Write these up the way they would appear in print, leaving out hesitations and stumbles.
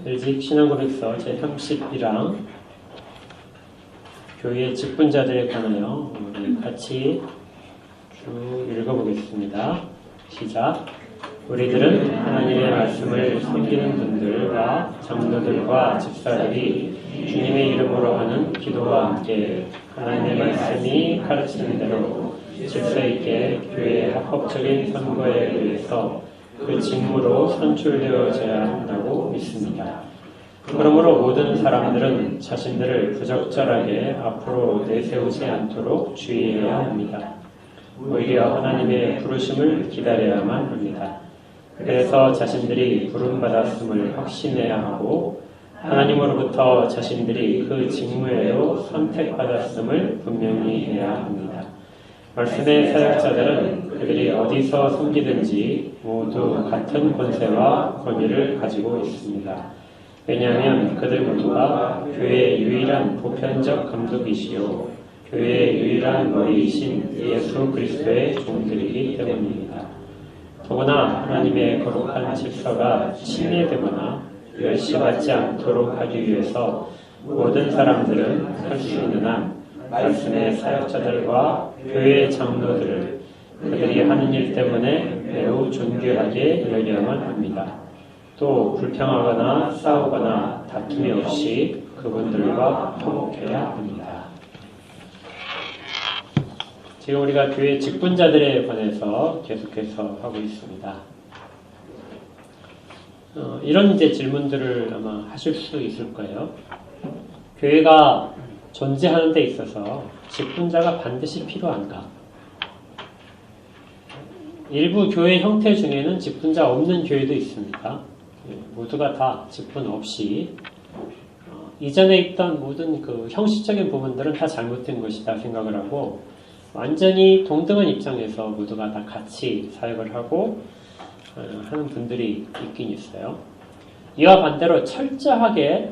LG 신앙고백서 제31강 교회의 직분자들에 관하여 우리 같이 쭉 읽어보겠습니다. 시작. 우리들은 하나님의 말씀을 섬기는 분들과 장로들과 집사들이 주님의 이름으로 하는 기도와 함께 하나님의 말씀이 가르치는 대로 질서 있게 교회의 합법적인 선거에 의해서 그 직무로 선출되어져야 한다고 믿습니다. 그러므로 모든 사람들은 자신들을 부적절하게 앞으로 내세우지 않도록 주의해야 합니다. 오히려 하나님의 부르심을 기다려야만 합니다. 그래서 자신들이 부름받았음을 확신해야 하고 하나님으로부터 자신들이 그 직무에도 선택받았음을 분명히 해야 합니다. 말씀의 사역자들은 그들이 어디서 섬기든지 모두 같은 권세와 권위를 가지고 있습니다. 왜냐하면 그들 모두가 교회의 유일한 보편적 감독이시요 교회의 유일한 머리이신 예수 그리스도의 종들이기 때문입니다. 더구나 하나님의 거룩한 질서가 침해되거나 멸시받지 않도록 하기 위해서 모든 사람들은 할 수 있는 한 말씀의 사역자들과 교회의 장로들을 그들이 하는 일 때문에 매우 존귀하게 여겨야만 합니다. 또 불평하거나 싸우거나 다툼이 없이 그분들과 화목해야 합니다. 지금 우리가 교회 직분자들에 관해서 계속해서 하고 있습니다. 이런 이제 질문들을 아마 하실 수 있을 거예요. 교회가 존재하는 데 있어서 직분자가 반드시 필요한가? 일부 교회 형태 중에는 직분자 없는 교회도 있습니다. 모두가 다 직분 없이 이전에 있던 모든 그 형식적인 부분들은 다 잘못된 것이다 생각을 하고 완전히 동등한 입장에서 모두가 다 같이 사역을 하고 하는 분들이 있긴 있어요. 이와 반대로 철저하게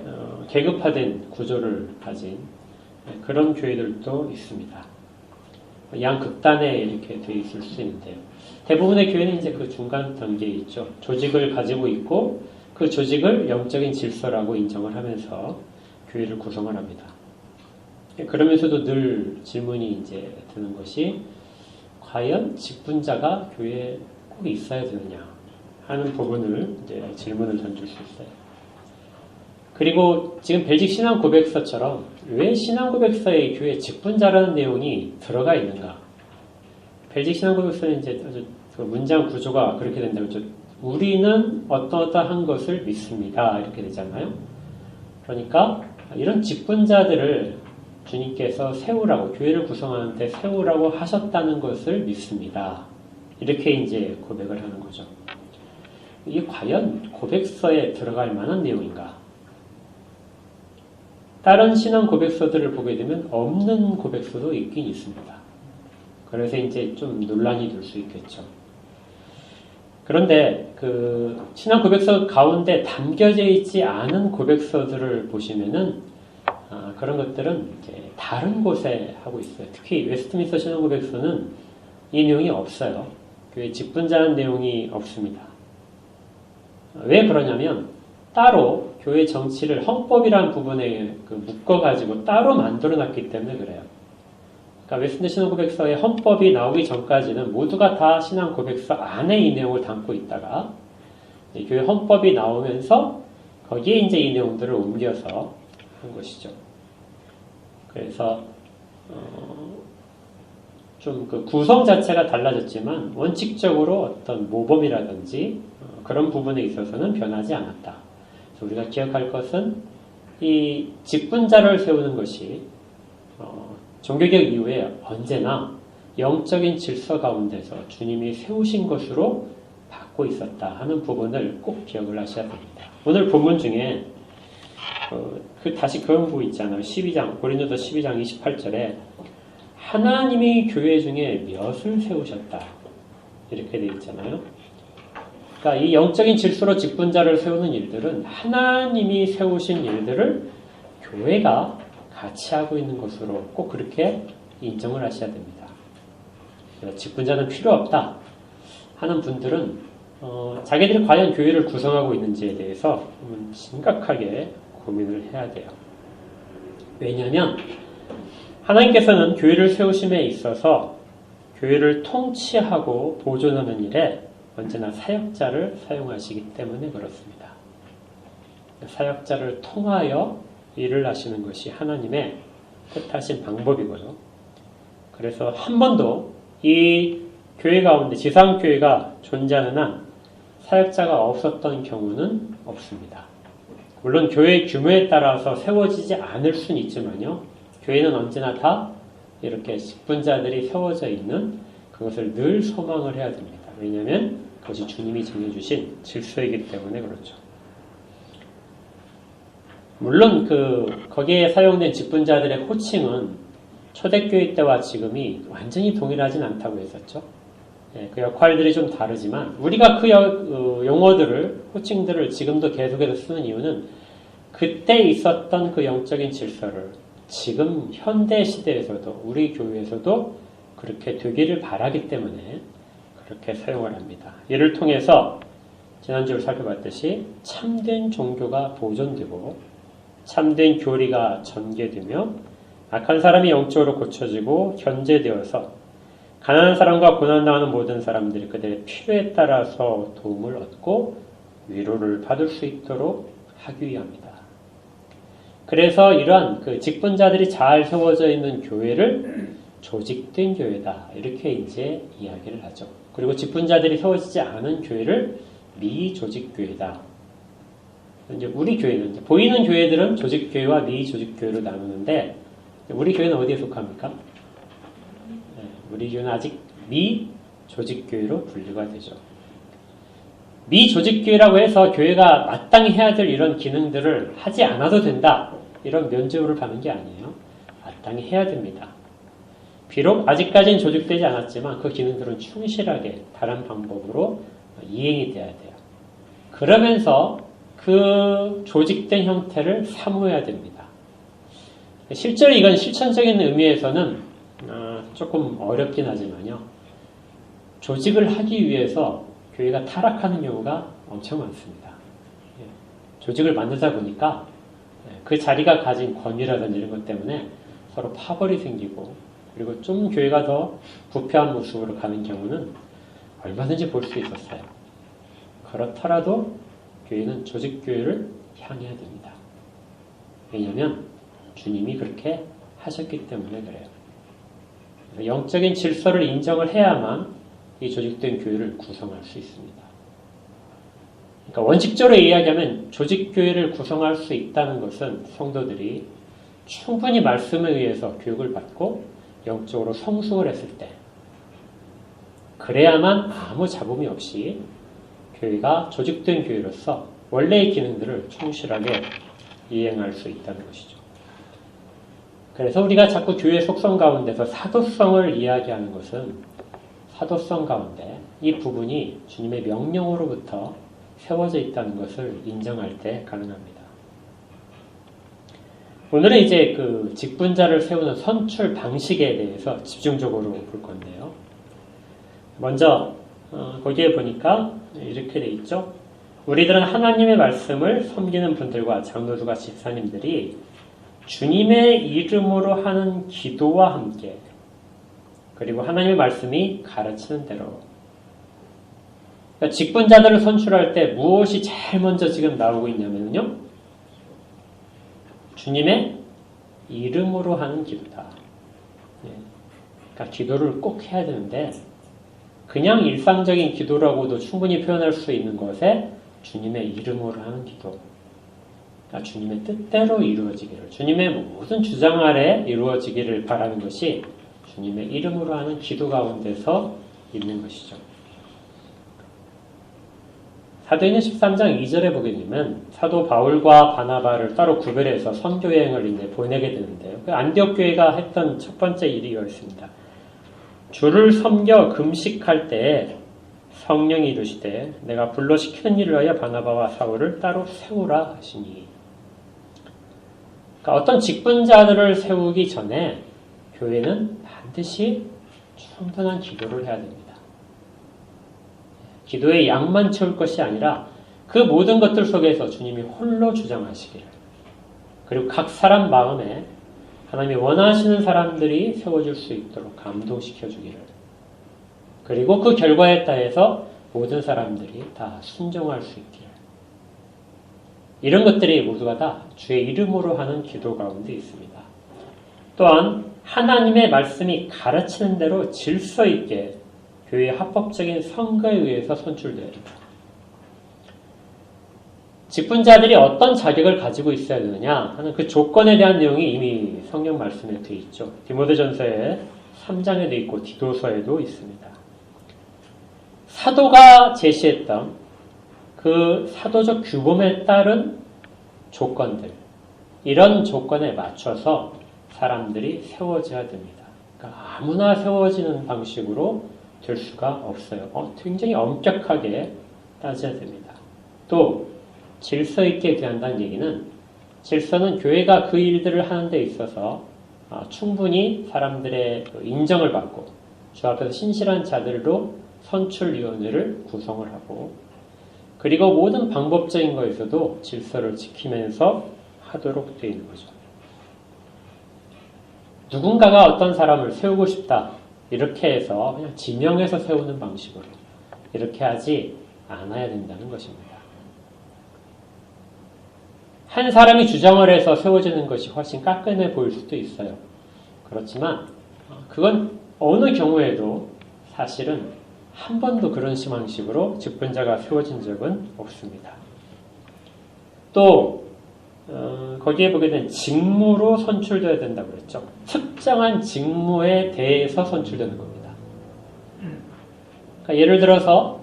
계급화된 구조를 가진 그런 교회들도 있습니다. 양극단에 이렇게 되어 있을 수 있는데요. 대부분의 교회는 이제 그 중간 단계에 있죠. 조직을 가지고 있고 그 조직을 영적인 질서라고 인정을 하면서 교회를 구성을 합니다. 그러면서도 늘 질문이 이제 드는 것이 과연 직분자가 교회에 꼭 있어야 되느냐 하는 부분을 이제 질문을 던질 수 있어요. 그리고 지금 벨직 신앙 고백서처럼 왜 신앙 고백서에 교회 직분자라는 내용이 들어가 있는가? 벨직 신앙 고백서는 이제 아주 그 문장 구조가 그렇게 된다고 했죠. 우리는 어떠한 것을 믿습니다. 이렇게 되잖아요. 그러니까 이런 직분자들을 주님께서 세우라고, 교회를 구성하는데 세우라고 하셨다는 것을 믿습니다. 이렇게 이제 고백을 하는 거죠. 이게 과연 고백서에 들어갈 만한 내용인가? 다른 신앙 고백서들을 보게 되면 없는 고백서도 있긴 있습니다. 그래서 이제 좀 논란이 될 수 있겠죠. 그런데 그 신앙 고백서 가운데 담겨져 있지 않은 고백서들을 보시면은 그런 것들은 이제 다른 곳에 하고 있어요. 특히 웨스트민스터 신앙 고백서는 이 내용이 없어요. 교회 직분자는 내용이 없습니다. 왜 그러냐면 따로 교회 정치를 헌법이라는 부분에 묶어가지고 따로 만들어놨기 때문에 그래요. 그러니까 웨스트민스터 신앙 고백서의 헌법이 나오기 전까지는 모두가 다 신앙 고백서 안에 이 내용을 담고 있다가 교회 헌법이 나오면서 거기에 이제 이 내용들을 옮겨서 한 것이죠. 그래서 좀 그 구성 자체가 달라졌지만 원칙적으로 어떤 모범이라든지 그런 부분에 있어서는 변하지 않았다. 그래서 우리가 기억할 것은 이 직분자를 세우는 것이 종교개혁 이후에 언제나 영적인 질서 가운데서 주님이 세우신 것으로 받고 있었다 하는 부분을 꼭 기억을 하셔야 됩니다. 오늘 본문 중에 다시 그런 부분 있잖아요. 12장, 고린도서 12장 28절에 하나님이 교회 중에 몇을 세우셨다. 이렇게 되어 있잖아요. 그러니까 이 영적인 질서로 직분자를 세우는 일들은 하나님이 세우신 일들을 교회가 같이 하고 있는 것으로 꼭 그렇게 인정을 하셔야 됩니다. 직분자는 필요 없다 하는 분들은 자기들이 과연 교회를 구성하고 있는지에 대해서 심각하게 고민을 해야 돼요. 왜냐하면 하나님께서는 교회를 세우심에 있어서 교회를 통치하고 보존하는 일에 언제나 사역자를 사용하시기 때문에 그렇습니다. 사역자를 통하여 일을 하시는 것이 하나님의 뜻하신 방법이고요. 그래서 한 번도 이 교회 가운데 지상교회가 존재하는 한 사역자가 없었던 경우는 없습니다. 물론 교회의 규모에 따라서 세워지지 않을 수는 있지만요. 교회는 언제나 다 이렇게 직분자들이 세워져 있는 그것을 늘 소망을 해야 됩니다. 왜냐하면 그것이 주님이 정해주신 질서이기 때문에 그렇죠. 물론 거기에 사용된 직분자들의 호칭은 초대교회 때와 지금이 완전히 동일하진 않다고 했었죠. 그 역할들이 좀 다르지만 우리가 그 용어들을, 호칭들을 지금도 계속해서 쓰는 이유는 그때 있었던 그 영적인 질서를 지금 현대 시대에서도 우리 교회에서도 그렇게 되기를 바라기 때문에 그렇게 사용을 합니다. 이를 통해서 지난주에 살펴봤듯이 참된 종교가 보존되고 참된 교리가 전개되며 악한 사람이 영적으로 고쳐지고 견제되어서 가난한 사람과 고난당하는 모든 사람들이 그들의 필요에 따라서 도움을 얻고 위로를 받을 수 있도록 하기 위함이다. 그래서 이러한 직분자들이 잘 세워져 있는 교회를 조직된 교회다. 이렇게 이제 이야기를 하죠. 그리고 직분자들이 세워지지 않은 교회를 미조직교회다. 이제 우리 교회는, 보이는 교회들은 조직교회와 미조직교회로 나누는데, 우리 교회는 어디에 속합니까? 우리 교회는 아직 미조직교회로 분류가 되죠. 미조직교회라고 해서 교회가 마땅히 해야 될 이런 기능들을 하지 않아도 된다. 이런 면죄부를 받는 게 아니에요. 마땅히 해야 됩니다. 비록 아직까지는 조직되지 않았지만 그 기능들은 충실하게 다른 방법으로 이행이 돼야 돼요. 그러면서 그 조직된 형태를 사모해야 됩니다. 실제로 이건 실천적인 의미에서는 조금 어렵긴 하지만요. 조직을 하기 위해서 교회가 타락하는 경우가 엄청 많습니다. 조직을 만들다 보니까 그 자리가 가진 권위라든지 이런 것 때문에 서로 파벌이 생기고 그리고 좀 교회가 더 부패한 모습으로 가는 경우는 얼마든지 볼 수 있었어요. 그렇더라도 교회는 조직교회를 향해야 됩니다. 왜냐하면 주님이 그렇게 하셨기 때문에 그래요. 영적인 질서를 인정을 해야만 이 조직된 교회를 구성할 수 있습니다. 그러니까 원칙적으로 이야기하면 조직교회를 구성할 수 있다는 것은 성도들이 충분히 말씀에 의해서 교육을 받고 영적으로 성숙을 했을 때 그래야만 아무 잡음이 없이 교회가 조직된 교회로서 원래의 기능들을 충실하게 이행할 수 있다는 것이죠. 그래서 우리가 자꾸 교회 속성 가운데서 사도성을 이야기하는 것은 사도성 가운데 이 부분이 주님의 명령으로부터 세워져 있다는 것을 인정할 때 가능합니다. 오늘은 이제 직분자를 세우는 선출 방식에 대해서 집중적으로 볼 건데요. 먼저 거기에 보니까 이렇게 돼 있죠. 우리들은 하나님의 말씀을 섬기는 분들과 장로들과 집사님들이 주님의 이름으로 하는 기도와 함께 그리고 하나님의 말씀이 가르치는 대로 그러니까 직분자들을 선출할 때 무엇이 제일 먼저 지금 나오고 있냐면요. 주님의 이름으로 하는 기도다. 그러니까 기도를 꼭 해야 되는데 그냥 일상적인 기도라고도 충분히 표현할 수 있는 것에 주님의 이름으로 하는 기도. 그러니까 주님의 뜻대로 이루어지기를, 주님의 모든 주장 아래 이루어지기를 바라는 것이 주님의 이름으로 하는 기도 가운데서 있는 것이죠. 사도행전 13장 2절에 보게 되면 사도 바울과 바나바를 따로 구별해서 선교여행을 이제 보내게 되는데요. 그 안디옥 교회가 했던 첫 번째 일이 이렇습니다. 주를 섬겨 금식할 때에 성령이 이르시되 내가 불러시키는 일을 위하여 바나바와 사울을 따로 세우라 하시니. 그러니까 어떤 직분자들을 세우기 전에 교회는 반드시 충분한 기도를 해야 됩니다. 기도의 양만 채울 것이 아니라 그 모든 것들 속에서 주님이 홀로 주장하시기를, 그리고 각 사람 마음에 하나님이 원하시는 사람들이 세워질 수 있도록 감동시켜 주기를, 그리고 그 결과에 따라서 모든 사람들이 다 순종할 수 있기를, 이런 것들이 모두가 다 주의 이름으로 하는 기도 가운데 있습니다. 또한 하나님의 말씀이 가르치는 대로 질서 있게 교회의 합법적인 선거에 의해서 선출되어야 합니다. 직분자들이 어떤 자격을 가지고 있어야 되느냐 하는 그 조건에 대한 내용이 이미 성경 말씀에 되어 있죠. 디모데전서에 3장에 되어 있고 디도서에도 있습니다. 사도가 제시했던 그 사도적 규범에 따른 조건들, 이런 조건에 맞춰서 사람들이 세워져야 됩니다. 그러니까 아무나 세워지는 방식으로 될 수가 없어요. 굉장히 엄격하게 따져야 됩니다. 또 질서 있게 대한다는 얘기는, 질서는 교회가 그 일들을 하는 데 있어서 충분히 사람들의 인정을 받고 주 앞에서 신실한 자들로 선출위원회를 구성을 하고, 그리고 모든 방법적인 거에서도 질서를 지키면서 하도록 되어 있는 거죠. 누군가가 어떤 사람을 세우고 싶다 이렇게 해서 그냥 지명해서 세우는 방식으로 이렇게 하지 않아야 된다는 것입니다. 한 사람이 주장을 해서 세워지는 것이 훨씬 깎여내 보일 수도 있어요. 그렇지만 그건 어느 경우에도 사실은 한 번도 그런 방식으로 직분자가 세워진 적은 없습니다. 또 거기에 보게 되면 직무로 선출되어야 된다고 그랬죠. 특정한 직무에 대해서 선출되는 겁니다. 그러니까 예를 들어서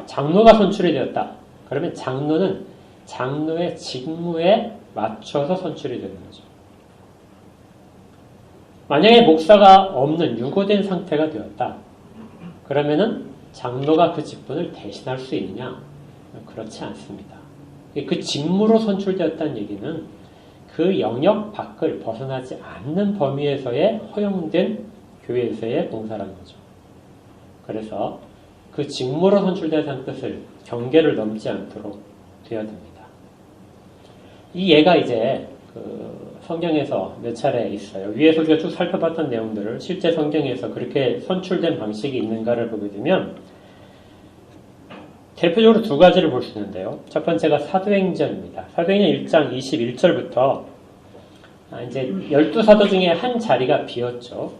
장로가 선출이 되었다. 그러면 장로는 장로의 직무에 맞춰서 선출이 되는 거죠. 만약에 목사가 없는 유고된 상태가 되었다. 그러면은 장로가 그 직분을 대신할 수 있느냐? 그렇지 않습니다. 그 직무로 선출되었다는 얘기는 그 영역 밖을 벗어나지 않는 범위에서의 허용된 교회에서의 봉사라는 거죠. 그래서 그 직무로 선출되었다는 뜻을 경계를 넘지 않도록 되어야 됩니다. 이 예가 이제 성경에서 몇 차례 있어요. 위에서 우리가 쭉 살펴봤던 내용들을 실제 성경에서 그렇게 선출된 방식이 있는가를 보게 되면 대표적으로 두 가지를 볼 수 있는데요. 첫 번째가 사도행전입니다. 사도행전 1장 21절부터 이제 12사도 중에 한 자리가 비었죠.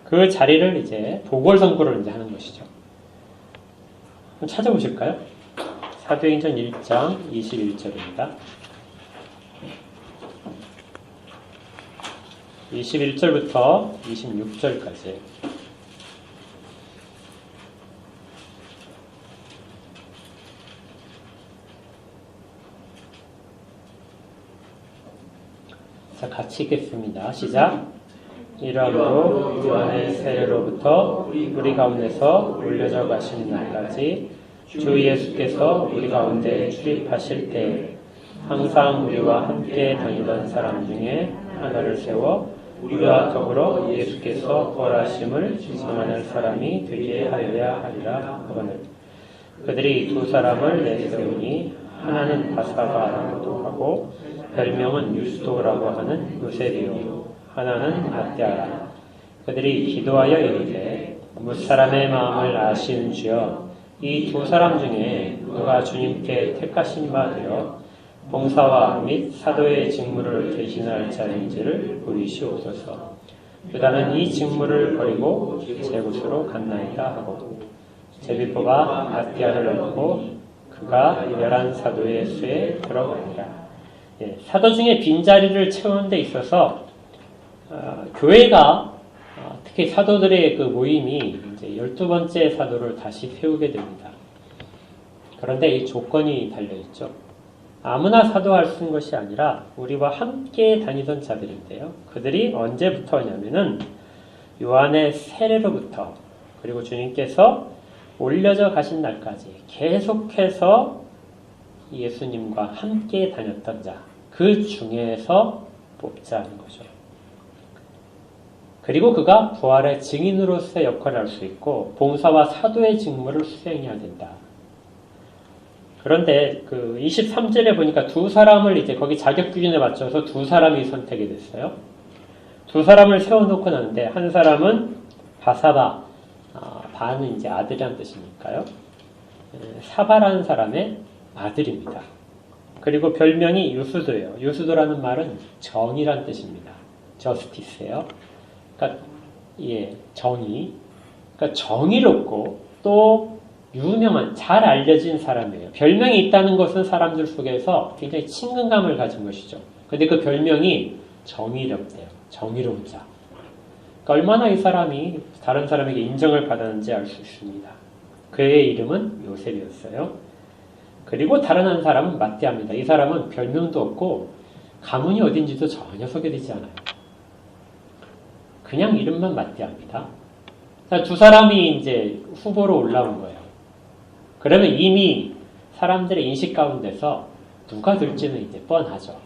그 자리를 이제 보궐선거를 이제 하는 것이죠. 한번 찾아보실까요? 사도행전 1장 21절입니다. 21절부터 26절까지. 자, 같이 읽겠습니다. 시작. 이러함으로 요한의 세례로부터 우리 가운데서 올려져 가시는 날까지 주 예수께서 우리 가운데 출입하실 때 항상 우리와 함께 다니던 사람 중에 하나를 세워 우리와 더불어 예수께서 벌하심을 증언할 사람이 되게 하여야 하리라 하거늘. 그들이 두 사람을 내세우니 하나는 바사바라고도 하고 별명은 유스도라고 하는 요셉이요 하나는 마띠아라. 그들이 기도하여 이르되 무사람의 마음을 아시는 주여, 이 두 사람 중에 누가 주님께 택하신 바 되어 봉사와 및 사도의 직무를 대신할 자인지를 보이시옵소서. 유다는 이 직무를 버리고 제 곳으로 갔나이다 하고 제비포가 마띠아를 얻고 그가 11사도의 수에 들어가니라. 사도 중에 빈자리를 채우는 데 있어서 교회가 특히 사도들의 그 모임이 이제 12번째 사도를 다시 세우게 됩니다. 그런데 이 조건이 달려있죠. 아무나 사도할 수 있는 것이 아니라 우리와 함께 다니던 자들인데요. 그들이 언제부터냐면은 요한의 세례로부터 그리고 주님께서 올려져 가신 날까지 계속해서 예수님과 함께 다녔던 자, 그 중에서 뽑자는 거죠. 그리고 그가 부활의 증인으로서의 역할을 할 수 있고 봉사와 사도의 직무를 수행해야 된다. 그런데 그 23절에 보니까 두 사람을 이제 거기 자격 기준에 맞춰서 두 사람이 선택이 됐어요. 두 사람을 세워놓고 나는데 한 사람은 바사바, 바는 이제 아들이란 뜻이니까요. 사바라는 사람의 아들입니다. 그리고 별명이 유수도예요. 유수도라는 말은 정의란 뜻입니다. 저스티스예요. 그러니까 정의. 그러니까 정의롭고 또 유명한, 잘 알려진 사람이에요. 별명이 있다는 것은 사람들 속에서 굉장히 친근감을 가진 것이죠. 근데 그 별명이 정의롭대요. 정의로운 자. 그러니까 얼마나 이 사람이 다른 사람에게 인정을 받았는지 알 수 있습니다. 그의 이름은 요셉이었어요. 그리고 다른 한 사람은 마띠아입니다. 이 사람은 별명도 없고 가문이 어딘지도 전혀 소개되지 않아요. 그냥 이름만 마띠아입니다. 두 사람이 이제 후보로 올라온 거예요. 그러면 이미 사람들의 인식 가운데서 누가 될지는 이제 뻔하죠.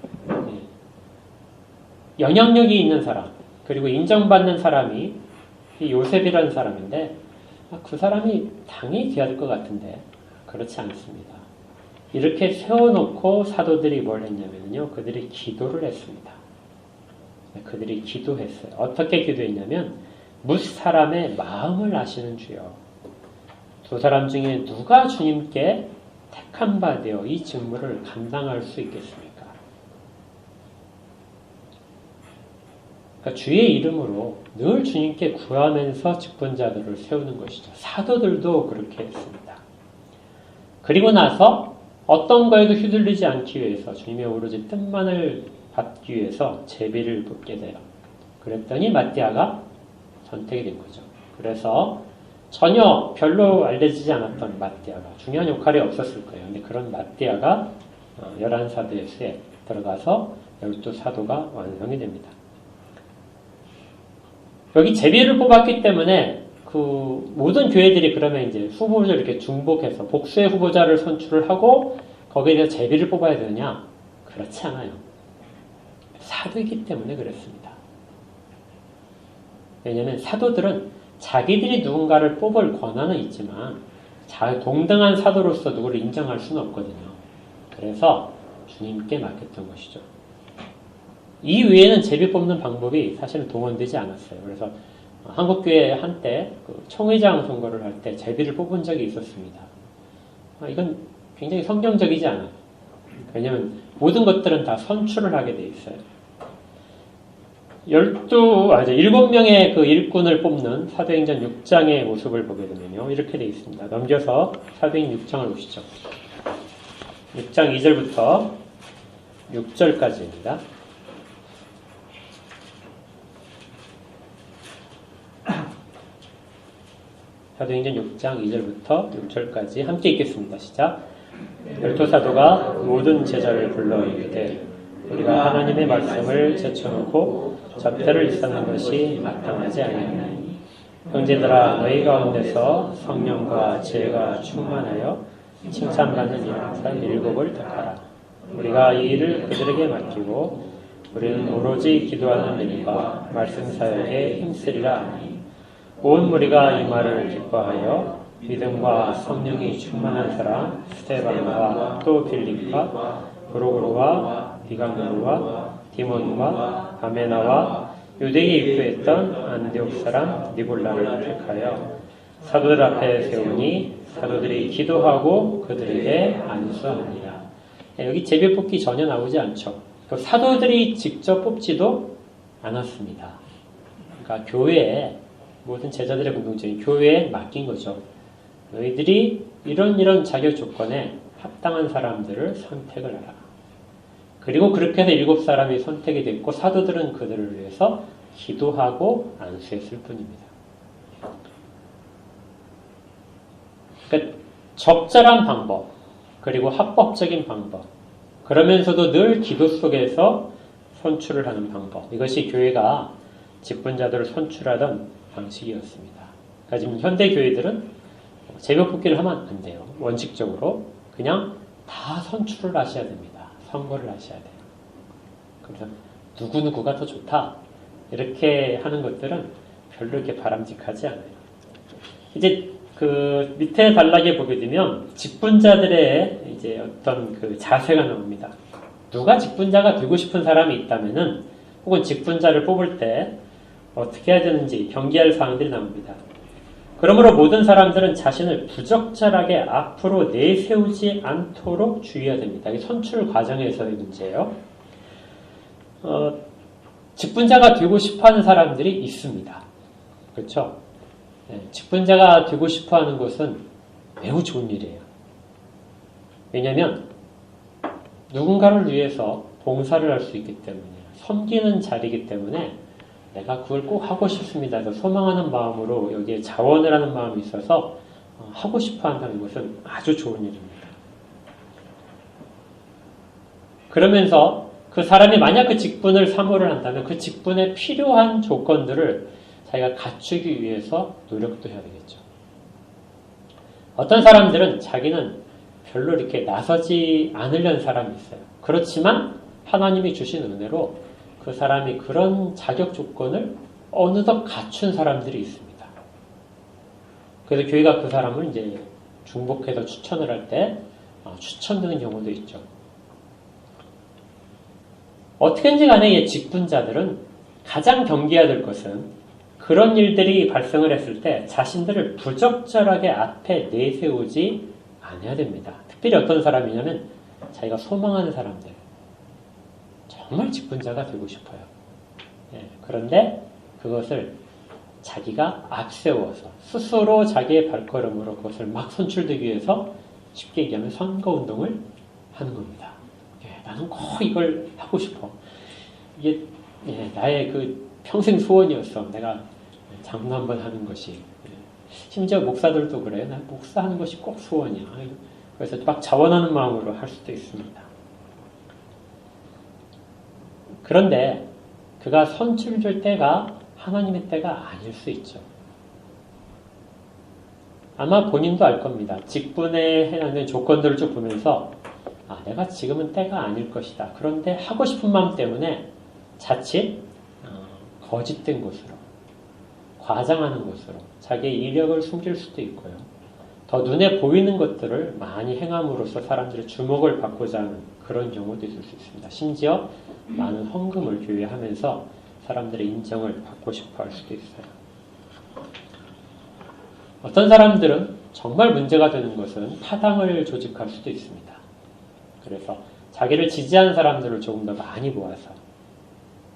영향력이 있는 사람, 그리고 인정받는 사람이 이 요셉이라는 사람인데 그 사람이 당연히 돼야 될 것 같은데 그렇지 않습니다. 이렇게 세워놓고 사도들이 뭘 했냐면요. 그들이 기도를 했습니다. 그들이 기도했어요. 어떻게 기도했냐면 뭇 사람의 마음을 아시는 주여. 두 사람 중에 누가 주님께 택한 바 되어 이 직무를 감당할 수 있겠습니까? 그러니까 주의 이름으로 늘 주님께 구하면서 직분자들을 세우는 것이죠. 사도들도 그렇게 했습니다. 그리고 나서 어떤 거에도 휘둘리지 않기 위해서 주님의 오로지 뜻만을 받기 위해서 제비를 뽑게 돼요. 그랬더니 마띠아가 선택이 된 거죠. 그래서 전혀 별로 알려지지 않았던 마띠아가 중요한 역할이 없었을 거예요. 근데 그런 마띠아가 11사도의 수에 들어가서 12사도가 완성이 됩니다. 여기 제비를 뽑았기 때문에 그 모든 교회들이 그러면 이제 후보자를 이렇게 중복해서 복수의 후보자를 선출을 하고 거기에 대해서 제비를 뽑아야 되느냐? 그렇지 않아요. 사도이기 때문에 그랬습니다. 왜냐하면 사도들은 자기들이 누군가를 뽑을 권한은 있지만 동등한 사도로서 누구를 인정할 수는 없거든요. 그래서 주님께 맡겼던 것이죠. 이 외에는 제비 뽑는 방법이 사실은 동원되지 않았어요. 그래서 한국교회 한때 그 총회장 선거를 할 때 제비를 뽑은 적이 있었습니다. 이건 굉장히 성경적이지 않아요. 왜냐하면 모든 것들은 다 선출을 하게 돼 있어요. 7명의 그 일꾼을 뽑는 사도행전 6장의 모습을 보게 되면요. 이렇게 돼 있습니다. 넘겨서 사도행전 6장을 보시죠. 6장 2절부터 6절까지입니다. 사도행전 6장 2절부터 6절까지 함께 읽겠습니다. 시작. 12사도가 모든 제자를 불러 이르되 우리가 하나님의 말씀을 제쳐놓고 접대를 일삼는 것이 마땅하지 아니하니 형제들아 너희 가운데서 성령과 지혜가 충만하여 칭찬받는 사람 7을 택하라. 우리가 이 일을 그들에게 맡기고 우리는 오로지 기도하는 일과 말씀 사역에 힘쓰리라 하니 온 무리가 이 말을 기뻐하여 믿음과 성령이 충만한 사람 스데반과 또 빌립과 브로그로와 니가노르와 디몬과 바메나와 유대에 입교했던 안디옥 사람 니골라를 택하여 사도들 앞에 세우니 사도들이 기도하고 그들에게 안수하니라. 여기 제비 뽑기 전혀 나오지 않죠. 사도들이 직접 뽑지도 않았습니다. 그러니까 교회에 모든 제자들의 공동체인 교회에 맡긴 거죠. 너희들이 이런 자격 조건에 합당한 사람들을 선택을 하라. 그리고 그렇게 해서 7사람이 선택이 됐고 사도들은 그들을 위해서 기도하고 안수했을 뿐입니다. 그러니까 적절한 방법, 그리고 합법적인 방법, 그러면서도 늘 기도 속에서 선출을 하는 방법, 이것이 교회가 직분자들을 선출하던 방식이었습니다. 그러니까 지금 현대 교회들은 제비 뽑기를 하면 안 돼요. 원칙적으로 그냥 다 선출을 하셔야 됩니다. 선거를 하셔야 돼요. 그래서 누구누구가 더 좋다 이렇게 하는 것들은 별로 이렇게 바람직하지 않아요. 이제 그 밑에 단락에 보게 되면 직분자들의 이제 어떤 그 자세가 나옵니다. 누가 직분자가 되고 싶은 사람이 있다면은 혹은 직분자를 뽑을 때 어떻게 해야 되는지 경계할 사항들이 나옵니다. 그러므로 모든 사람들은 자신을 부적절하게 앞으로 내세우지 않도록 주의해야 됩니다. 이게 선출 과정에서의 문제예요. 직분자가 되고 싶어하는 사람들이 있습니다. 그렇죠? 직분자가 되고 싶어하는 것은 매우 좋은 일이에요. 왜냐하면 누군가를 위해서 봉사를 할 수 있기 때문이에요. 섬기는 자리이기 때문에 내가 그걸 꼭 하고 싶습니다. 소망하는 마음으로 여기에 자원을 하는 마음이 있어서 하고 싶어 한다는 것은 아주 좋은 일입니다. 그러면서 그 사람이 만약 그 직분을 사모를 한다면 그 직분에 필요한 조건들을 자기가 갖추기 위해서 노력도 해야 되겠죠. 어떤 사람들은 자기는 별로 이렇게 나서지 않으려는 사람이 있어요. 그렇지만 하나님이 주신 은혜로 그 사람이 그런 자격 조건을 어느덧 갖춘 사람들이 있습니다. 그래서 교회가 그 사람을 이제 중복해서 추천을 할 때 추천되는 경우도 있죠. 어떻게든지 간에 이 직분자들은 가장 경계해야 될 것은 그런 일들이 발생을 했을 때 자신들을 부적절하게 앞에 내세우지 않아야 됩니다. 특별히 어떤 사람이냐면 자기가 소망하는 사람들. 정말 직분자가 되고 싶어요. 그런데 그것을 자기가 앞세워서 스스로 자기의 발걸음으로 그것을 막 선출되기 위해서 쉽게 얘기하면 선거운동을 하는 겁니다. 나는 꼭 이걸 하고 싶어. 이게 나의 그 평생 소원이었어. 내가 장로 한번 하는 것이. 심지어 목사들도 그래요. 난 목사하는 것이 꼭 소원이야. 그래서 막 자원하는 마음으로 할 수도 있습니다. 그런데 그가 선출될 때가 하나님의 때가 아닐 수 있죠. 아마 본인도 알 겁니다. 직분에 해당되는 조건들을 쭉 보면서 내가 지금은 때가 아닐 것이다. 그런데 하고 싶은 마음 때문에 자칫 거짓된 곳으로, 과장하는 곳으로 자기의 이력을 숨길 수도 있고요. 더 눈에 보이는 것들을 많이 행함으로써 사람들의 주목을 받고자 하는 그런 경우도 있을 수 있습니다. 심지어 많은 헌금을 교회에 하면서 사람들의 인정을 받고 싶어 할 수도 있어요. 어떤 사람들은 정말 문제가 되는 것은 타당을 조직할 수도 있습니다. 그래서 자기를 지지하는 사람들을 조금 더 많이 모아서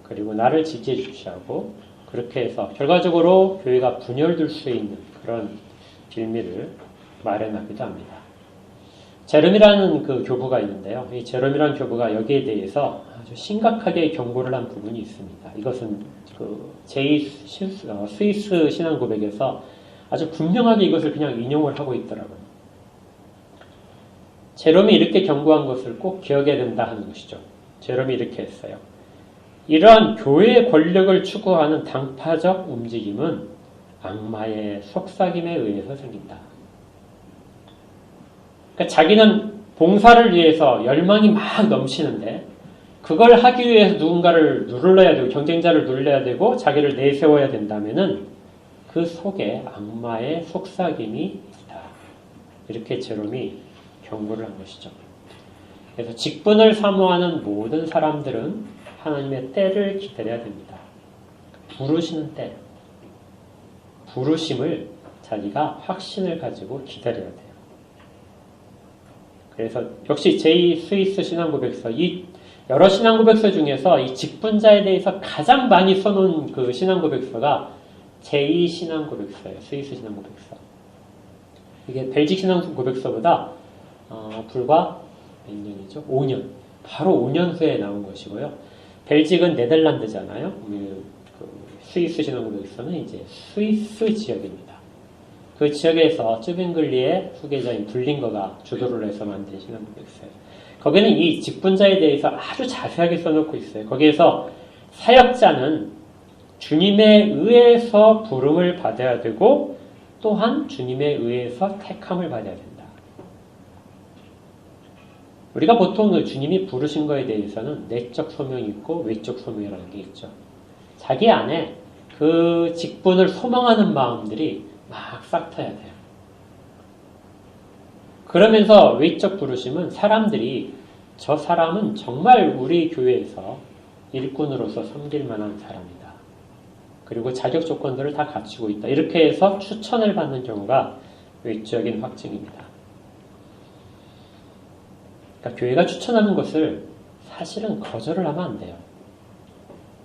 그리고 나를 지지해 주시하고 그렇게 해서 결과적으로 교회가 분열될 수 있는 그런 빌미를 마련하기도 합니다. 제롬이라는 그 교부가 있는데요. 이 제롬이라는 교부가 여기에 대해서 아주 심각하게 경고를 한 부분이 있습니다. 이것은 그 제2 스위스 신앙 고백에서 아주 분명하게 이것을 그냥 인용을 하고 있더라고요. 제롬이 이렇게 경고한 것을 꼭 기억해야 된다 하는 것이죠. 제롬이 이렇게 했어요. 이러한 교회의 권력을 추구하는 당파적 움직임은 악마의 속삭임에 의해서 생긴다. 그러니까 자기는 봉사를 위해서 열망이 막 넘치는데 그걸 하기 위해서 누군가를 누르러야 되고 경쟁자를 눌러야 되고 자기를 내세워야 된다면은 그 속에 악마의 속삭임이 있다. 이렇게 제롬이 경고를 한 것이죠. 그래서 직분을 사모하는 모든 사람들은 하나님의 때를 기다려야 됩니다. 부르시는 때, 부르심을 자기가 확신을 가지고 기다려야 돼요. 그래서 역시 제2 스위스 신앙고백서, 이 여러 신앙고백서 중에서 이 직분자에 대해서 가장 많이 써놓은 그 신앙고백서가 제2 신앙고백서예요. 스위스 신앙고백서. 이게 벨직 신앙고백서보다 불과 몇 년이죠? 5년. 바로 5년 후에 나온 것이고요. 벨직은 네덜란드잖아요. 그 스위스 신앙고백서는 이제 스위스 지역입니다. 그 지역에서 쯔빙글리의 후계자인 블링거가 주도를 해서 만든 신앙고백서예요. 거기는 이 직분자에 대해서 아주 자세하게 써놓고 있어요. 거기에서 사역자는 주님에 의해서 부름을 받아야 되고 또한 주님에 의해서 택함을 받아야 된다. 우리가 보통 주님이 부르신 거에 대해서는 내적 소명이 있고 외적 소명이라는 게 있죠. 자기 안에 그 직분을 소망하는 마음들이 막 싹 트야 돼요. 그러면서 외적 부르심은 사람들이 저 사람은 정말 우리 교회에서 일꾼으로서 섬길 만한 사람이다. 그리고 자격 조건들을 다 갖추고 있다. 이렇게 해서 추천을 받는 경우가 외적인 확증입니다. 그러니까 교회가 추천하는 것을 사실은 거절을 하면 안 돼요.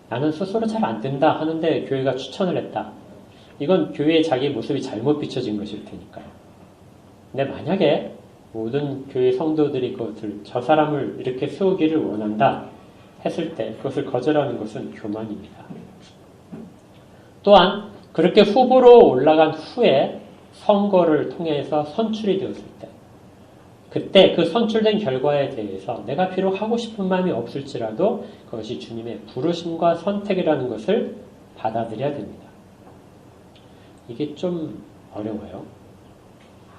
나는 스스로 잘 안 된다 하는데 교회가 추천을 했다. 이건 교회의 자기 모습이 잘못 비춰진 것일 테니까요. 근데 만약에 모든 교회 성도들이 그것을 저 사람을 이렇게 세우기를 원한다 했을 때 그것을 거절하는 것은 교만입니다. 또한 그렇게 후보로 올라간 후에 선거를 통해서 선출이 되었을 때 그때 그 선출된 결과에 대해서 내가 비록 하고 싶은 마음이 없을지라도 그것이 주님의 부르심과 선택이라는 것을 받아들여야 됩니다. 이게 좀 어려워요.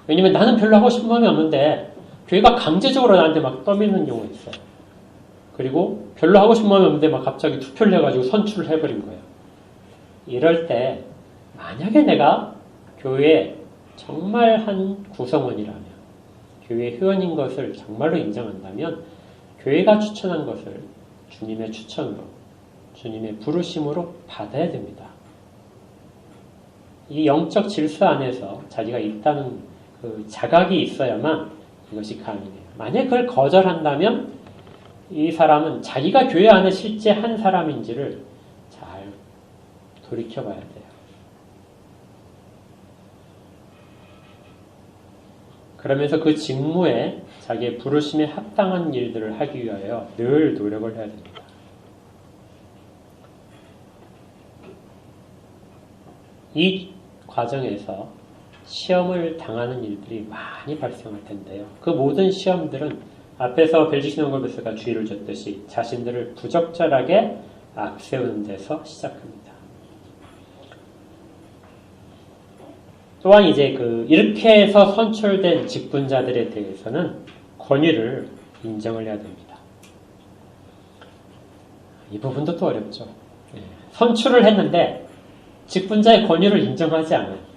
왜냐면 나는 별로 하고 싶은 마음이 없는데 교회가 강제적으로 나한테 막 떠미는 경우가 있어요. 그리고 별로 하고 싶은 마음이 없는데 막 갑자기 투표를 해가지고 선출을 해버린 거예요. 이럴 때 만약에 내가 교회의 정말 한 구성원이라면 교회 회원인 것을 정말로 인정한다면 교회가 추천한 것을 주님의 추천으로 주님의 부르심으로 받아야 됩니다. 이 영적 질서 안에서 자기가 있다는 그 자각이 있어야만 이것이 가능해요. 만약 그걸 거절한다면 이 사람은 자기가 교회 안에 실제 한 사람인지를 잘 돌이켜봐야 돼요. 그러면서 그 직무에 자기의 부르심에 합당한 일들을 하기 위하여 늘 노력을 해야 됩니다. 이 과정에서 시험을 당하는 일들이 많이 발생할 텐데요. 그 모든 시험들은 앞에서 벨직 신앙고백서가 주의를 줬듯이 자신들을 부적절하게 앞세우는 데서 시작합니다. 또한 이제 이렇게 해서 선출된 직분자들에 대해서는 권위를 인정을 해야 됩니다. 이 부분도 또 어렵죠. 선출을 했는데 직분자의 권위를 인정하지 않아요.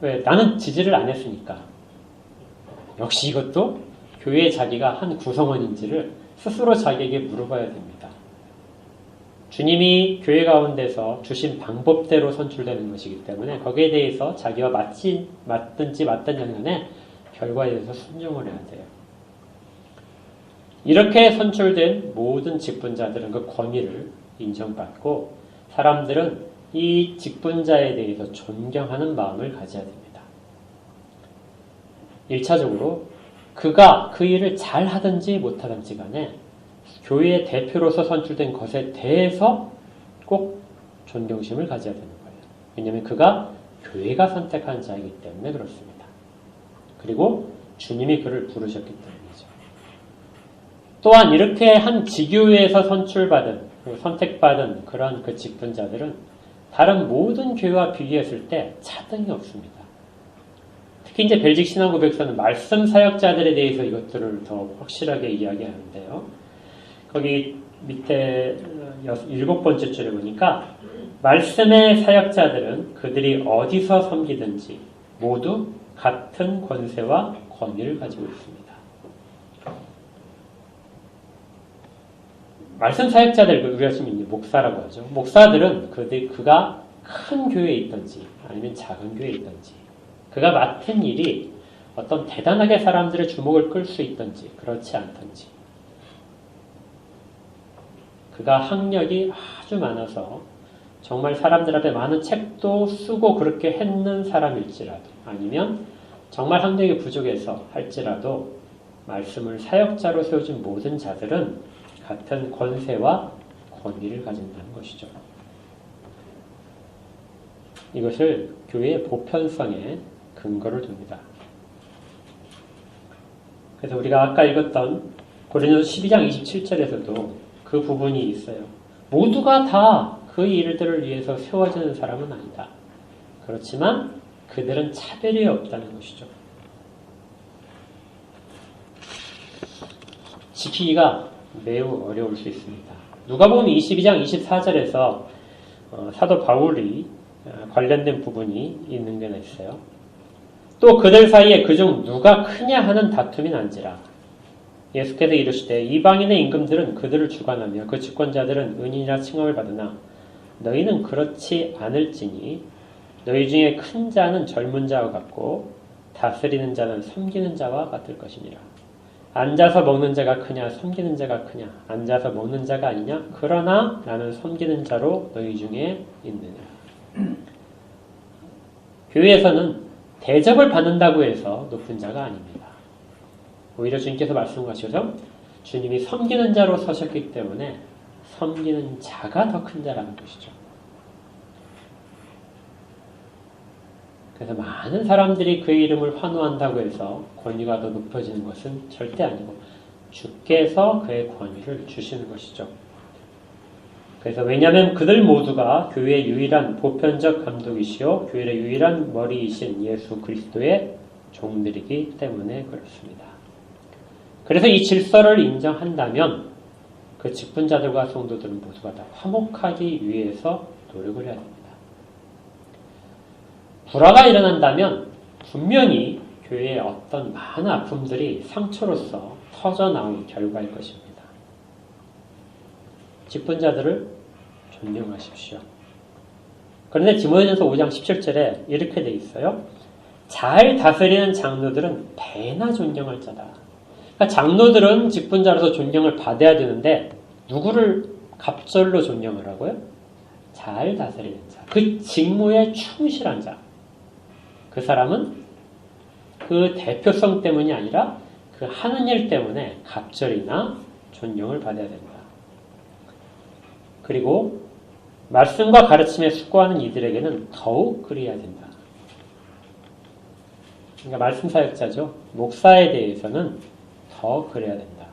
왜? 나는 지지를 안 했으니까. 역시 이것도 교회의 자기가 한 구성원인지를 스스로 자기에게 물어봐야 됩니다. 주님이 교회 가운데서 주신 방법대로 선출되는 것이기 때문에 거기에 대해서 자기와 맞든지 맞든지 간에 결과에 대해서 순종을 해야 돼요. 이렇게 선출된 모든 직분자들은 그 권위를 인정받고 사람들은 이 직분자에 대해서 존경하는 마음을 가져야 됩니다. 1차적으로 그가 그 일을 잘 하든지 못하든지 간에 교회의 대표로서 선출된 것에 대해서 꼭 존경심을 가져야 되는 거예요. 왜냐하면 그가 교회가 선택한 자이기 때문에 그렇습니다. 그리고 주님이 그를 부르셨기 때문이죠. 또한 이렇게 한 지교회에서 선출받은, 선택받은 그런 그 직분자들은 다른 모든 교회와 비교했을 때 차등이 없습니다. 특히 이제 벨직 신앙고백서는 말씀 사역자들에 대해서 이것들을 더 확실하게 이야기하는데요. 거기 밑에 7번째 줄에 보니까 말씀의 사역자들은 그들이 어디서 섬기든지 모두 같은 권세와 권위를 가지고 있습니다. 말씀 사역자들, 우리가 지금 목사라고 하죠. 목사들은 그가 큰 교회에 있든지 아니면 작은 교회에 있든지 그가 맡은 일이 어떤 대단하게 사람들의 주목을 끌 수 있든지 그렇지 않든지 그가 학력이 아주 많아서 정말 사람들 앞에 많은 책도 쓰고 그렇게 했는 사람일지라도 아니면 정말 학력이 부족해서 할지라도 말씀을 사역자로 세워진 모든 자들은 같은 권세와 권위를 가진다는 것이죠. 이것을 교회의 보편성에 근거를 둡니다. 그래서 우리가 아까 읽었던 고린도서 12장 27절에서도 그 부분이 있어요. 모두가 다 그 일들을 위해서 세워지는 사람은 아니다. 그렇지만 그들은 차별이 없다는 것이죠. 지키기가 매우 어려울 수 있습니다. 누가복음 22장 24절에서 사도 바울이 관련된 부분이 있는 게 있어요. 또 그들 사이에 그중 누가 크냐 하는 다툼이 난지라. 예수께서 이르시되 이방인의 임금들은 그들을 주관하며 그 주권자들은 은인이라 칭함을 받으나 너희는 그렇지 않을지니 너희 중에 큰 자는 젊은 자와 같고 다스리는 자는 섬기는 자와 같을 것이니라. 앉아서 먹는 자가 크냐 섬기는 자가 크냐. 앉아서 먹는 자가 아니냐. 그러나 나는 섬기는 자로 너희 중에 있느니라. 교회에서는 대접을 받는다고 해서 높은 자가 아닙니다. 오히려 주님께서 말씀하셔서 주님이 섬기는 자로 서셨기 때문에 섬기는 자가 더 큰 자라는 것이죠. 그래서 많은 사람들이 그의 이름을 환호한다고 해서 권위가 더 높아지는 것은 절대 아니고 주께서 그의 권위를 주시는 것이죠. 그래서 왜냐하면 그들 모두가 교회의 유일한 보편적 감독이시오 교회의 유일한 머리이신 예수 그리스도의 종들이기 때문에 그렇습니다. 그래서 이 질서를 인정한다면 그 직분자들과 성도들은 모두가 다 화목하기 위해서 노력을 해야 됩니다. 불화가 일어난다면 분명히 교회의 어떤 많은 아픔들이 상처로서 터져나온 결과일 것입니다. 직분자들을 존경하십시오. 그런데 디모데전서 5장 17절에 이렇게 돼 있어요. 잘 다스리는 장로들은 배나 존경할 자다. 그러니까 장로들은 직분자로서 존경을 받아야 되는데 누구를 갑절로 존경하라고요? 잘 다스리는 자. 그 직무에 충실한 자. 그 사람은 그 대표성 때문이 아니라 그 하는 일 때문에 갑절이나 존경을 받아야 됩니다. 그리고 말씀과 가르침에 수고하는 이들에게는 더욱 그리해야 된다. 그러니까 말씀 사역자죠. 목사에 대해서는 더 그래야 된다.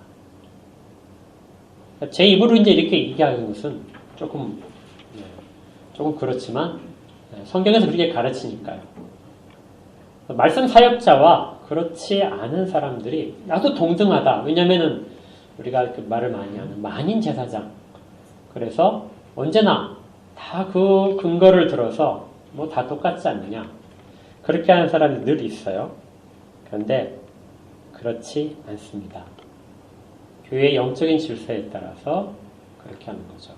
제 입으로 이제 이렇게 얘기하는 것은 조금 그렇지만 성경에서 그렇게 가르치니까요. 말씀 사역자와 그렇지 않은 사람들이 나도 동등하다. 왜냐면은 우리가 그 말을 많이 하는 만인 제사장. 그래서 언제나 다 그 근거를 들어서 뭐 다 똑같지 않느냐. 그렇게 하는 사람이 늘 있어요. 그런데 그렇지 않습니다. 교회의 영적인 질서에 따라서 그렇게 하는 거죠.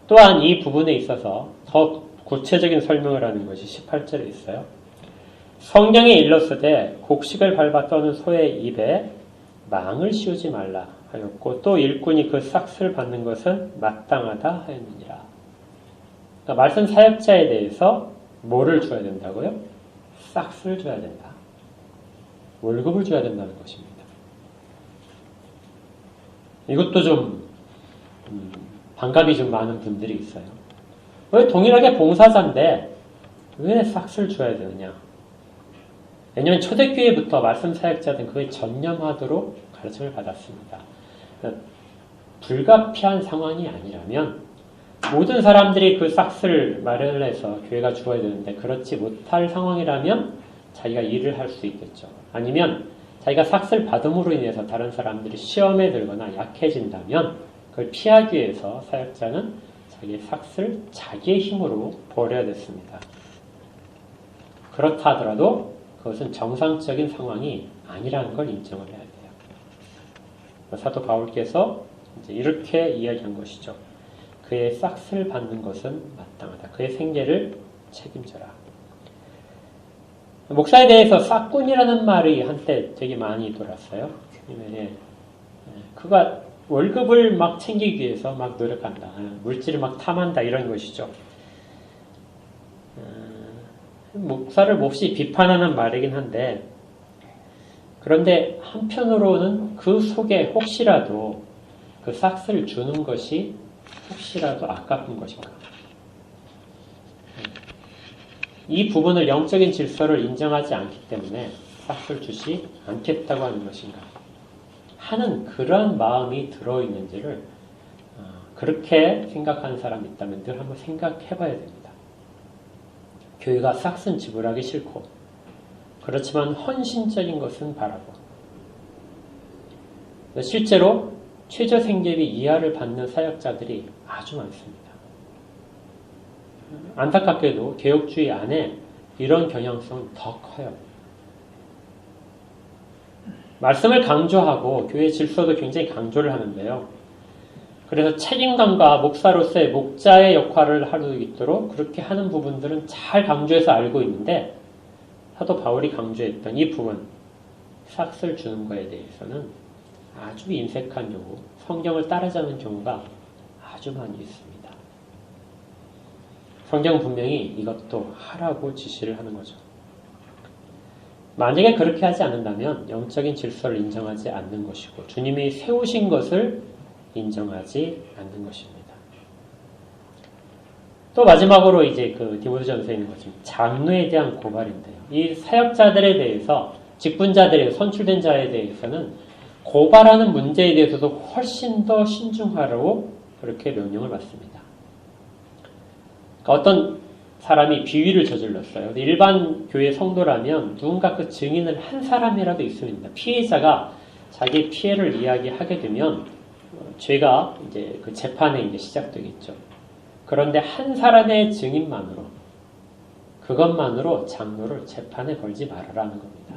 또한 이 부분에 있어서 더 구체적인 설명을 하는 것이 18절에 있어요. 성경에 일렀으되 곡식을 밟아 떠는 소의 입에 망을 씌우지 말라 하였고 또 일꾼이 그 싹을 받는 것은 마땅하다 하였느니라. 그러니까 말씀 사역자에 대해서 뭐를 줘야 된다고요? 싹을 줘야 된다. 월급을 줘야 된다는 것입니다. 이것도 좀 반감이 좀 많은 분들이 있어요. 왜 동일하게 봉사자인데 왜 싹을 줘야 되느냐? 왜냐하면 초대교회부터 말씀 사역자들은 그에 전념하도록 가르침을 받았습니다. 그러니까 불가피한 상황이 아니라면 모든 사람들이 그 싹을 마련을 해서 교회가 주어야 되는데 그렇지 못할 상황이라면 자기가 일을 할 수 있겠죠. 아니면 자기가 싹을 받음으로 인해서 다른 사람들이 시험에 들거나 약해진다면 그걸 피하기 위해서 사역자는 자기의 싹을 자기의 힘으로 버려야 됐습니다. 그렇다 하더라도 그것은 정상적인 상황이 아니라는 걸 인정을 해야 돼요. 사도 바울께서 이제 이렇게 이야기한 것이죠. 그의 싹을 받는 것은 마땅하다. 그의 생계를 책임져라. 목사에 대해서 싹꾼이라는 말이 한때 되게 많이 돌았어요. 그가 월급을 막 챙기기 위해서 막 노력한다. 물질을 막 탐한다. 이런 것이죠. 목사를 몹시 비판하는 말이긴 한데 그런데 한편으로는 그 속에 혹시라도 그 싹을 주는 것이 혹시라도 아깝은 것인가. 이 부분을 영적인 질서를 인정하지 않기 때문에 싹을 주지 않겠다고 하는 것인가 하는 그런 마음이 들어있는지를 그렇게 생각하는 사람이 있다면 늘 한번 생각해 봐야 됩니다. 교회가 싹은 지불하기 싫고 그렇지만 헌신적인 것은 바라고 실제로 최저생계비 이하를 받는 사역자들이 아주 많습니다. 안타깝게도 개혁주의 안에 이런 경향성은 더 커요. 말씀을 강조하고 교회 질서도 굉장히 강조를 하는데요. 그래서 책임감과 목사로서의 목자의 역할을 할 수 있도록 그렇게 하는 부분들은 잘 강조해서 알고 있는데 사도 바울이 강조했던 이 부분, 삭스를 주는 거에 대해서는 아주 인색한 경우, 성경을 따르자는 경우가 아주 많이 있습니다. 성경은 분명히 이것도 하라고 지시를 하는 거죠. 만약에 그렇게 하지 않는다면 영적인 질서를 인정하지 않는 것이고 주님이 세우신 것을 인정하지 않는 것입니다. 또 마지막으로 이제 그 디모데전서에 있는 것처럼 장로에 대한 고발인데요. 이 사역자들에 대해서 직분자들에 선출된 자에 대해서는 고발하는 문제에 대해서도 훨씬 더 신중하라고 그렇게 명령을 받습니다. 그러니까 어떤 사람이 비위를 저질렀어요. 일반 교회 성도라면 누군가 그 증인을 한 사람이라도 있습니다. 피해자가 자기 피해를 이야기하게 되면 죄가 이제 그 재판에 이제 시작되겠죠. 그런데 한 사람의 증인만으로 그것만으로 장로를 재판에 걸지 말아라는 겁니다.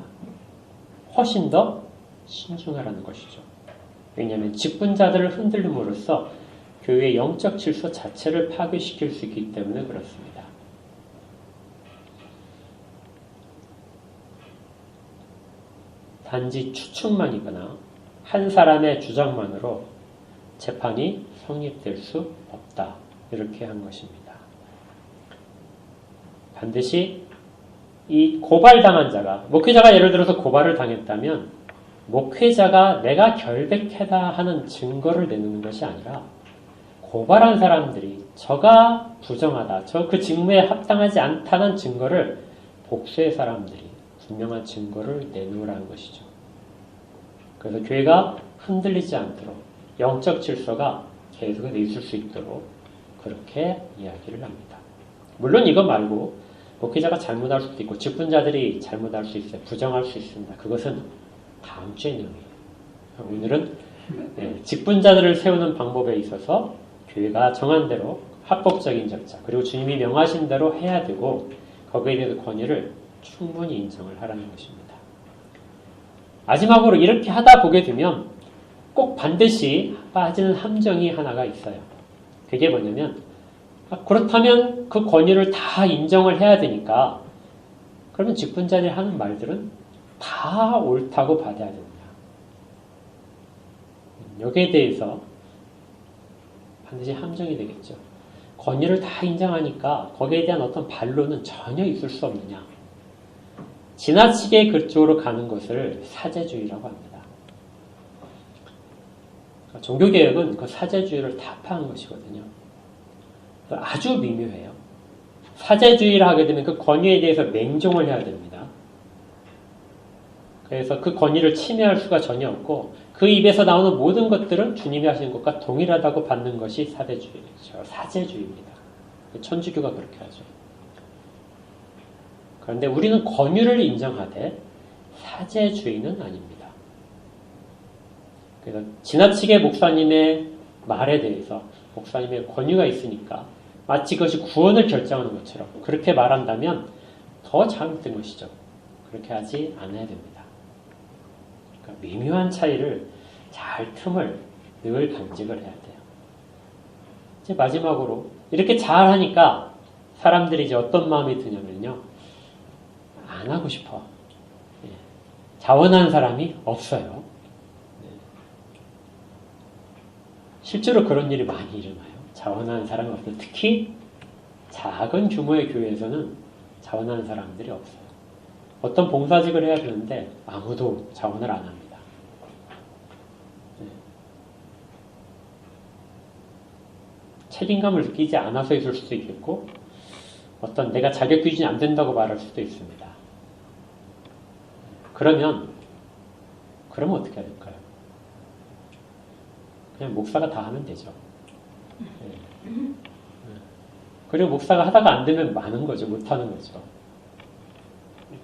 훨씬 더 신중하라는 것이죠. 왜냐하면 직분자들을 흔들림으로써 교회의 영적 질서 자체를 파괴시킬 수 있기 때문에 그렇습니다. 단지 추측만이거나 한 사람의 주장만으로 재판이 성립될 수 없다. 이렇게 한 것입니다. 반드시 이 고발당한 자가, 목회자가 예를 들어서 고발을 당했다면 목회자가 내가 결백하다 하는 증거를 내놓는 것이 아니라 고발한 사람들이 저가 부정하다, 저 그 직무에 합당하지 않다는 증거를 복수의 사람들이 분명한 증거를 내놓으라는 것이죠. 그래서 교회가 흔들리지 않도록 영적 질서가 계속해서 있을 수 있도록 그렇게 이야기를 합니다. 물론 이거 말고 목회자가 잘못할 수도 있고 직분자들이 잘못할 수 있어요. 부정할 수 있습니다. 그것은 다음 주의 내용이에요. 오늘은 직분자들을 세우는 방법에 있어서 교회가 정한 대로 합법적인 절차 그리고 주님이 명하신 대로 해야 되고 거기에 대해서 권위를 충분히 인정을 하라는 것입니다. 마지막으로 이렇게 하다 보게 되면 꼭 반드시 빠지는 함정이 하나가 있어요. 그게 뭐냐면 그렇다면 그 권위를 다 인정을 해야 되니까 그러면 직분자들이 하는 말들은 다 옳다고 받아야 됩니다. 여기에 대해서 반드시 함정이 되겠죠. 권위를 다 인정하니까 거기에 대한 어떤 반론은 전혀 있을 수 없느냐. 지나치게 그쪽으로 가는 것을 사제주의라고 합니다. 종교개혁은 그 사제주의를 타파한 것이거든요. 아주 미묘해요. 사제주의를 하게 되면 그 권위에 대해서 맹종을 해야 됩니다. 그래서 그 권위를 침해할 수가 전혀 없고 그 입에서 나오는 모든 것들은 주님이 하시는 것과 동일하다고 받는 것이 사제주의죠. 사제주의입니다. 천주교가 그렇게 하죠. 그런데 우리는 권위를 인정하되 사제주의는 아닙니다. 그래서 지나치게 목사님의 말에 대해서 목사님의 권위가 있으니까 마치 그것이 구원을 결정하는 것처럼 그렇게 말한다면 더 잘못된 것이죠. 그렇게 하지 않아야 됩니다. 그러니까 미묘한 차이를 잘 틈을 늘 간직을 해야 돼요. 이제 마지막으로 이렇게 잘 하니까 사람들이 이제 어떤 마음이 드냐면요. 안 하고 싶어. 자원하는 사람이 없어요. 실제로 그런 일이 많이 일어나요. 자원하는 사람이 없어요. 특히 작은 규모의 교회에서는 자원하는 사람들이 없어요. 어떤 봉사직을 해야 되는데 아무도 자원을 안 합니다. 책임감을 느끼지 않아서 있을 수도 있겠고 어떤 내가 자격 기준이 안 된다고 말할 수도 있습니다. 그러면 어떻게 해야 될까요? 그냥 목사가 다 하면 되죠. 그리고 목사가 하다가 안 되면 많은 거죠. 못하는 거죠.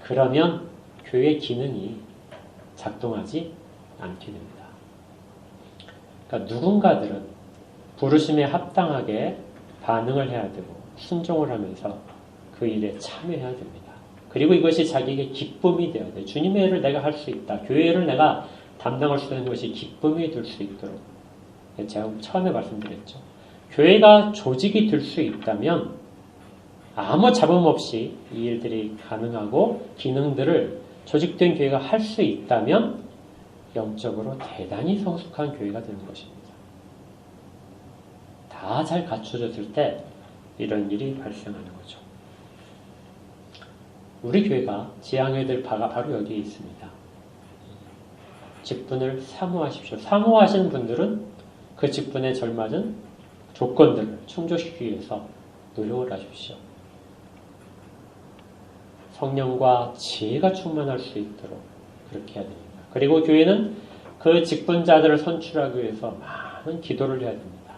그러면 교회 기능이 작동하지 않게 됩니다. 그러니까 누군가들은 부르심에 합당하게 반응을 해야 되고 순종을 하면서 그 일에 참여해야 됩니다. 그리고 이것이 자기에게 기쁨이 되어야 돼. 주님의 일을 내가 할 수 있다. 교회 일을 내가 담당할 수 있는 것이 기쁨이 될 수 있도록. 제가 처음에 말씀드렸죠. 교회가 조직이 될 수 있다면 아무 잡음 없이 이 일들이 가능하고 기능들을 조직된 교회가 할 수 있다면 영적으로 대단히 성숙한 교회가 되는 것입니다. 다 잘 갖춰졌을 때 이런 일이 발생하는 거죠. 우리 교회가 지향해야 될 바가 바로 여기에 있습니다. 직분을 사모하십시오. 사모하시는 분들은 그 직분에 걸맞은 조건들을 충족시키기 위해서 노력을 하십시오. 성령과 지혜가 충만할 수 있도록 그렇게 해야 됩니다. 그리고 교회는 그 직분자들을 선출하기 위해서 많은 기도를 해야 됩니다.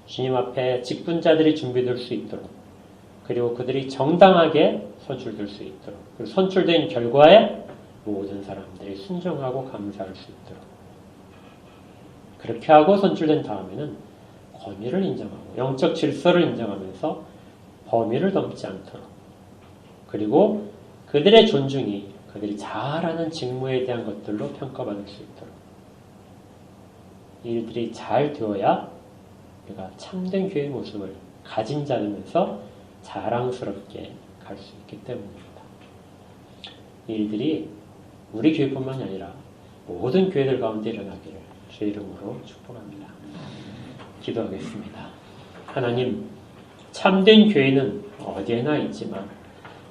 주님 앞에 직분자들이 준비될 수 있도록, 그리고 그들이 정당하게 선출될 수 있도록, 그리고 선출된 결과에 모든 사람들이 순종하고 감사할 수 있도록, 그렇게 하고 선출된 다음에는 권위를 인정하고 영적 질서를 인정하면서 범위를 넘지 않도록, 그리고 그들의 존중이 그들이 잘하는 직무에 대한 것들로 평가받을 수 있도록, 이 일들이 잘 되어야 우리가 참된 교회의 모습을 가진 자들면서 자랑스럽게 갈 수 있기 때문입니다. 이 일들이 우리 교회뿐만이 아니라 모든 교회들 가운데 일어나기를 주의 이름으로 축복합니다. 기도하겠습니다. 하나님, 참된 교회는 어디에나 있지만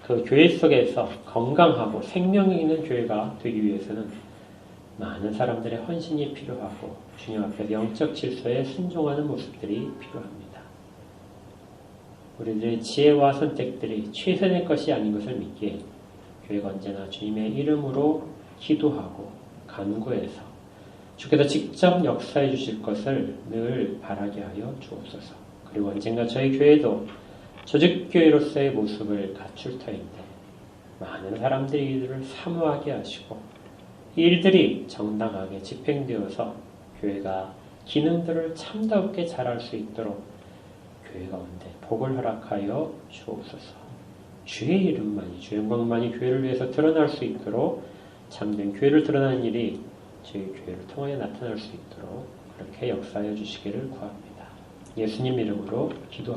그 교회 속에서 건강하고 생명이 있는 교회가 되기 위해서는 많은 사람들의 헌신이 필요하고 주님 앞에 영적 질서에 순종하는 모습들이 필요합니다. 우리들의 지혜와 선택들이 최선의 것이 아닌 것을 믿기에 교회가 언제나 주님의 이름으로 기도하고 간구해서 주께서 직접 역사해 주실 것을 늘 바라게 하여 주옵소서. 그리고 언젠가 저희 교회도 조직교회로서의 모습을 갖출 터인데 많은 사람들이 이들을 사모하게 하시고 이 일들이 정당하게 집행되어서 교회가 기능들을 참답게 잘할 수 있도록 교회 가운데 복을 허락하여 주옵소서. 주의 이름만이, 주의 영광만이 교회를 위해서 드러날 수 있도록 참된 교회를 드러나는 일이 저희 교회를 통하여 나타날 수 있도록 그렇게 역사하여 주시기를 구합니다. 예수님 이름으로 기도합니다.